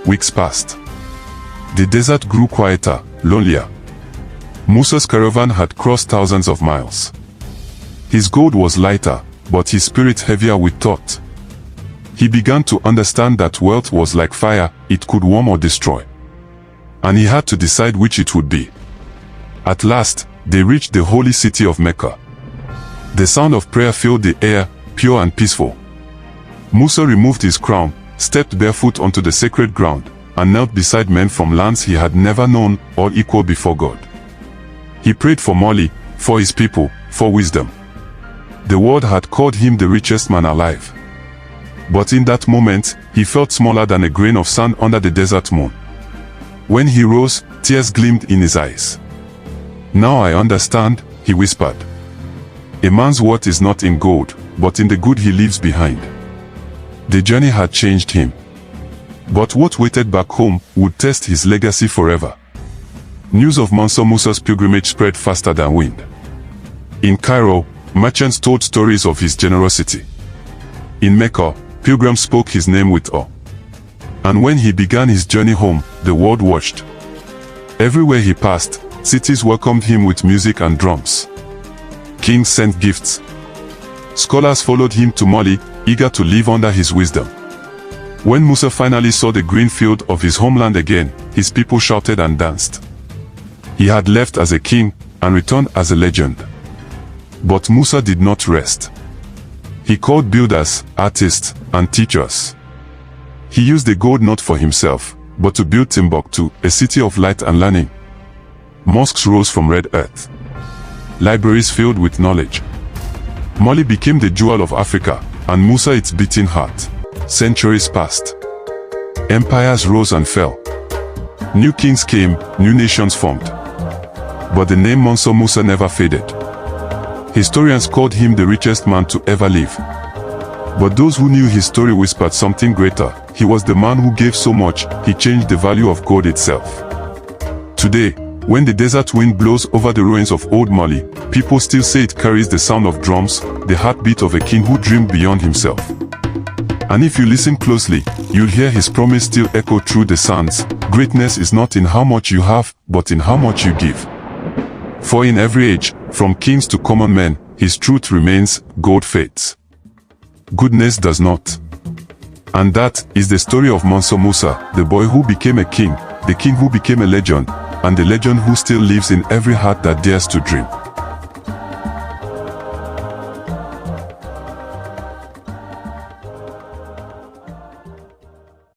weeks passed. The desert grew quieter, lonelier. Musa's caravan had crossed thousands of miles. His gold was lighter, but his spirit heavier with thought. He began to understand that wealth was like fire, it could warm or destroy. And he had to decide which it would be. At last, they reached the holy city of Mecca. The sound of prayer filled the air, pure and peaceful. Musa removed his crown, stepped barefoot onto the sacred ground, and knelt beside men from lands he had never known, all equal before God. He prayed for Mali, for his people, for wisdom. The world had called him the richest man alive. But in that moment, he felt smaller than a grain of sand under the desert moon. When he rose, tears gleamed in his eyes. "Now I understand," he whispered. "A man's worth is not in gold, but in the good he leaves behind." The journey had changed him. But what waited back home would test his legacy forever. News of Mansa Musa's pilgrimage spread faster than wind. In Cairo, merchants told stories of his generosity. In Mecca, pilgrims spoke his name with awe. And when he began his journey home, the world watched. Everywhere he passed, cities welcomed him with music and drums. Kings sent gifts. Scholars followed him to Mali, eager to live under his wisdom. When Musa finally saw the green field of his homeland again, his people shouted and danced. He had left as a king and returned as a legend. But Musa did not rest. He called builders, artists, and teachers. He used the gold not for himself, but to build Timbuktu, a city of light and learning. Mosques rose from red earth. Libraries filled with knowledge. Mali became the jewel of Africa, and Musa its beating heart. Centuries passed. Empires rose and fell. New kings came, new nations formed. But the name Mansa Musa never faded. Historians called him the richest man to ever live. But those who knew his story whispered something greater. He was the man who gave so much, he changed the value of gold itself. Today, when the desert wind blows over the ruins of old Mali, people still say it carries the sound of drums, the heartbeat of a king who dreamed beyond himself. And if you listen closely, you'll hear his promise still echo through the sands. Greatness is not in how much you have, but in how much you give. For in every age, from kings to common men, his truth remains, gold fades. Goodness does not. And that is the story of Mansa Musa, the boy who became a king, the king who became a legend, and the legend who still lives in every heart that dares to dream.